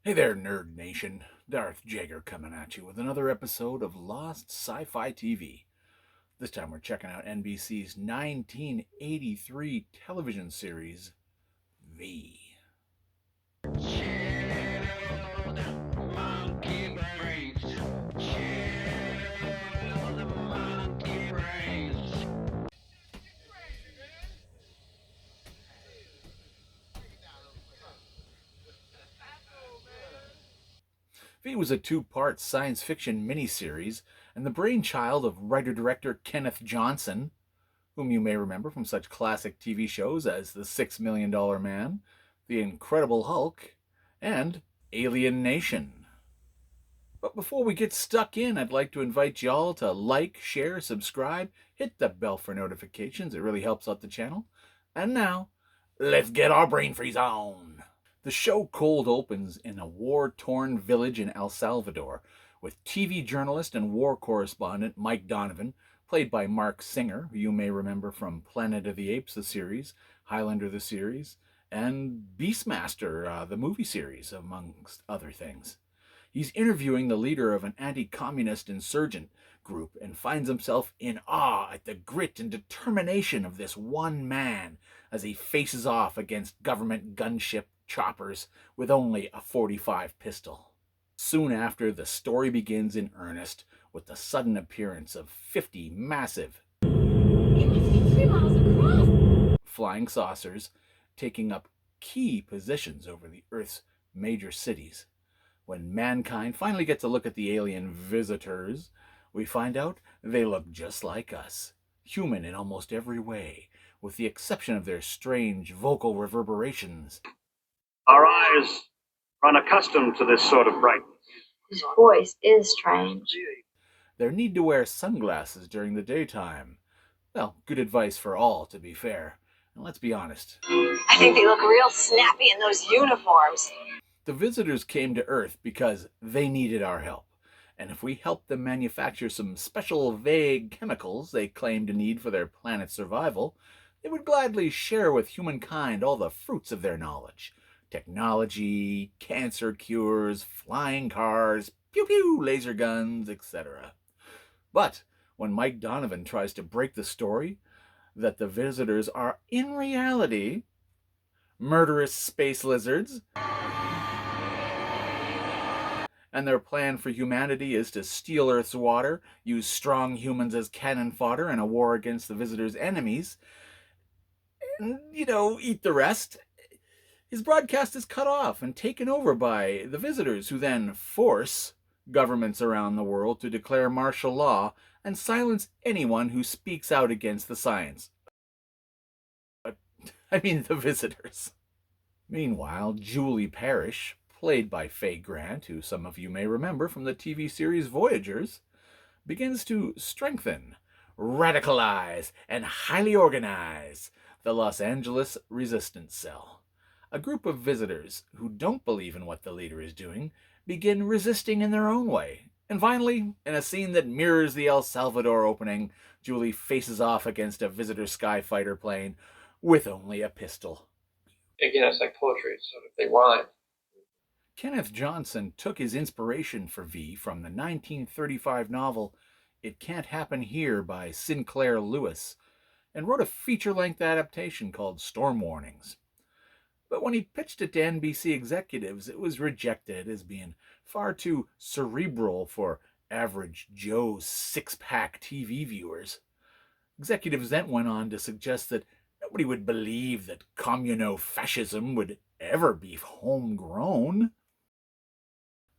Hey there, Nerd Nation. Darth Jaeger coming at you with another episode of Lost Sci-Fi TV. This time we're checking out NBC's 1983 television series, V. V was a two-part science fiction miniseries and the brainchild of writer-director Kenneth Johnson, whom you may remember from such classic TV shows as The $6 Million Man, The Incredible Hulk, and Alien Nation. But before we get stuck in, I'd like to invite y'all to like, share, subscribe, hit the bell for notifications. It really helps out the channel. And now, let's get our brain freeze on. The show cold opens in a war-torn village in El Salvador with TV journalist and war correspondent Mike Donovan, played by Mark Singer, who you may remember from Planet of the Apes, the series, Highlander, the series, and Beastmaster, the movie series, amongst other things. He's interviewing the leader of an anti-communist insurgent group and finds himself in awe at the grit and determination of this one man as he faces off against government gunship choppers with only a .45 pistol. Soon after, the story begins in earnest with the sudden appearance of 50 massive flying saucers taking up key positions over the Earth's major cities. When mankind finally gets a look at the alien visitors, we find out they look just like us, human in almost every way, with the exception of their strange vocal reverberations. Our eyes are unaccustomed to this sort of brightness. His voice is strange. Their need to wear sunglasses during the daytime. Well, good advice for all, to be fair. And let's be honest. I think they look real snappy in those uniforms. The visitors came to Earth because they needed our help. And if we helped them manufacture some special vague chemicals they claimed to need for their planet's survival, they would gladly share with humankind all the fruits of their knowledge. Technology, cancer cures, flying cars, pew-pew laser guns, etc. But when Mike Donovan tries to break the story that the visitors are in reality murderous space lizards, and their plan for humanity is to steal Earth's water, use strong humans as cannon fodder in a war against the visitors' enemies, and, eat the rest, his broadcast is cut off and taken over by the visitors, who then force governments around the world to declare martial law and silence anyone who speaks out against the science. The visitors. Meanwhile, Julie Parrish, played by Faye Grant, who some of you may remember from the TV series Voyagers, begins to strengthen, radicalize, and highly organize the Los Angeles Resistance Cell. A group of visitors who don't believe in what the leader is doing begin resisting in their own way. And finally, in a scene that mirrors the El Salvador opening, Julie faces off against a visitor skyfighter plane with only a pistol. Again, it's like poetry, so if they rhyme. Kenneth Johnson took his inspiration for V from the 1935 novel It Can't Happen Here by Sinclair Lewis and wrote a feature-length adaptation called Storm Warnings. But when he pitched it to NBC executives, it was rejected as being far too cerebral for average Joe six-pack TV viewers. Executives then went on to suggest that nobody would believe that communo-fascism would ever be homegrown.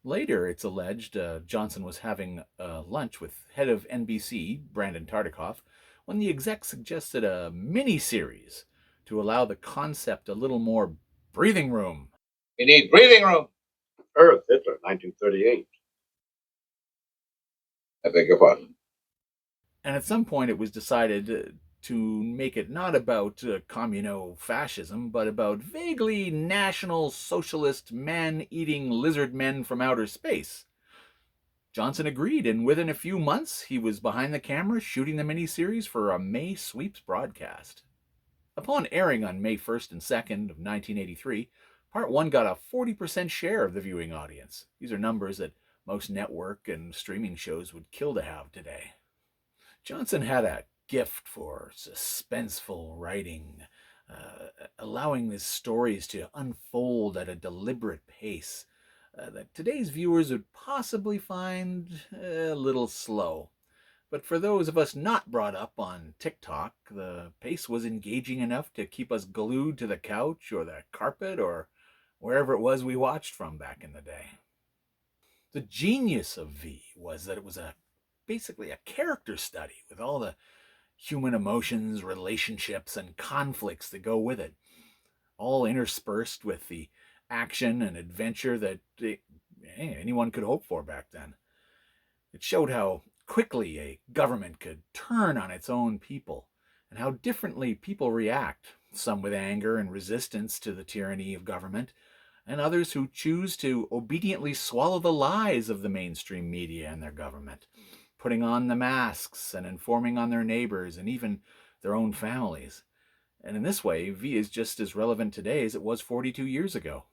Later, it's alleged, Johnson was having lunch with head of NBC, Brandon Tartikoff, when the exec suggested a mini-series to allow the concept a little more breathing room. We need breathing room. Earth, Hitler, 1938. I beg your pardon. And at some point it was decided to make it not about communo-fascism, but about vaguely national socialist man-eating lizard men from outer space. Johnson agreed, and within a few months he was behind the camera shooting the miniseries for a May sweeps broadcast. Upon airing on May 1st and 2nd of 1983, Part 1 got a 40% share of the viewing audience. These are numbers that most network and streaming shows would kill to have today. Johnson had a gift for suspenseful writing, allowing his stories to unfold at a deliberate pace that today's viewers would possibly find a little slow. But for those of us not brought up on TikTok, the pace was engaging enough to keep us glued to the couch or the carpet or wherever it was we watched from back in the day. The genius of V was that it was basically a character study with all the human emotions, relationships, and conflicts that go with it, all interspersed with the action and adventure that anyone could hope for back then. It showed how quickly a government could turn on its own people and how differently people react, some with anger and resistance to the tyranny of government, and others who choose to obediently swallow the lies of the mainstream media and their government, putting on the masks and informing on their neighbors and even their own families. And in this way, V is just as relevant today as it was 42 years ago.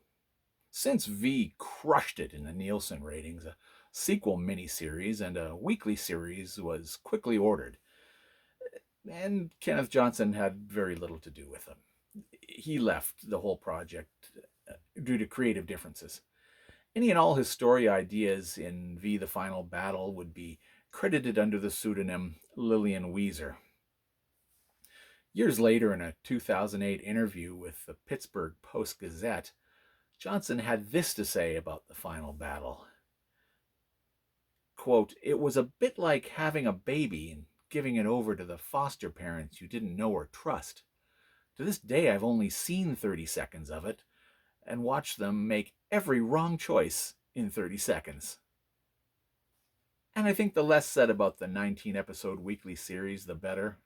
Since V crushed it in the Neilson ratings, a sequel miniseries and a weekly series was quickly ordered. And Kenneth Johnson had very little to do with them. He left the whole project due to creative differences. Any and all his story ideas in V the Final Battle would be credited under the pseudonym Lillian Weezer. Years later, in a 2008 interview with the Pittsburgh Post-Gazette, Johnson had this to say about the final battle. Quote, "It was a bit like having a baby and giving it over to the foster parents you didn't know or trust. To this day, I've only seen 30 seconds of it and watched them make every wrong choice in 30 seconds. And I think the less said about the 19-episode weekly series, the better.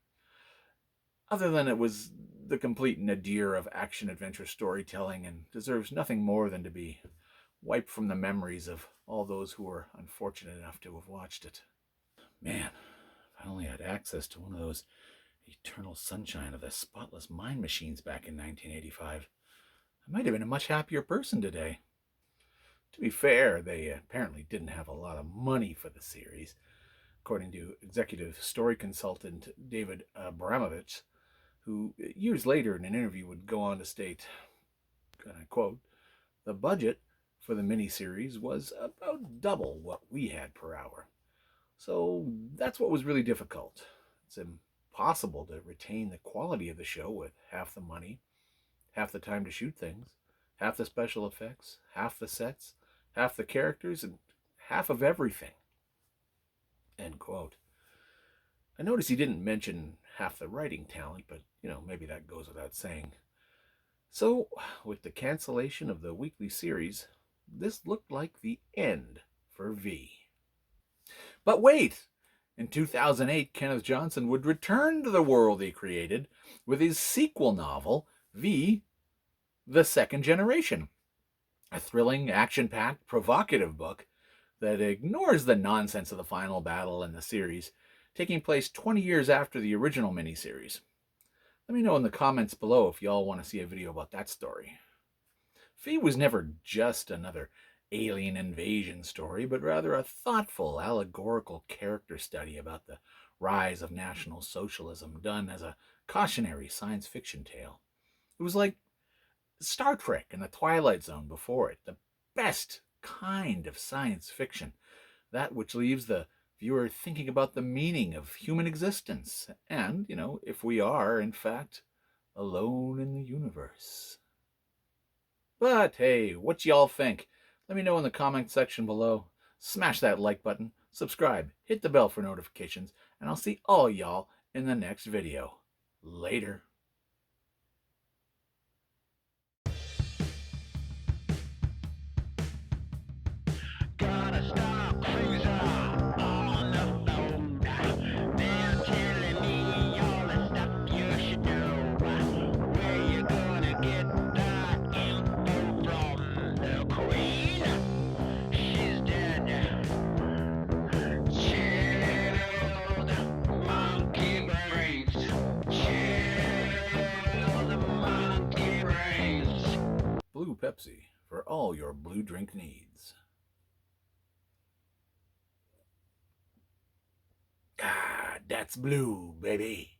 Other than it was the complete nadir of action-adventure storytelling and deserves nothing more than to be wiped from the memories of all those who were unfortunate enough to have watched it. Man, if I only had access to one of those eternal sunshine of the spotless mind machines back in 1985, I might have been a much happier person today." To be fair, they apparently didn't have a lot of money for the series, according to executive story consultant David Abramovich, who years later in an interview would go on to state, and I quote, "The budget for the miniseries was about double what we had per hour. So that's what was really difficult. It's impossible to retain the quality of the show with half the money, half the time to shoot things, half the special effects, half the sets, half the characters, and half of everything." End quote. I noticed he didn't mention half the writing talent, but, maybe that goes without saying. So, with the cancellation of the weekly series, this looked like the end for V. But wait! In 2008, Kenneth Johnson would return to the world he created with his sequel novel, V, the Second Generation, a thrilling, action-packed, provocative book that ignores the nonsense of the final battle in the series, taking place 20 years after the original miniseries. Let me know in the comments below if y'all want to see a video about that story. V was never just another alien invasion story, but rather a thoughtful, allegorical character study about the rise of National Socialism done as a cautionary science fiction tale. It was like Star Trek and the Twilight Zone before it, the best kind of science fiction, that which leaves the viewer thinking about the meaning of human existence and, if we are, in fact, alone in the universe. But hey, what y'all think? Let me know in the comment section below. Smash that like button, subscribe, hit the bell for notifications, and I'll see all y'all in the next video. Later. Pepsi for all your blue drink needs. Ah, that's blue, baby.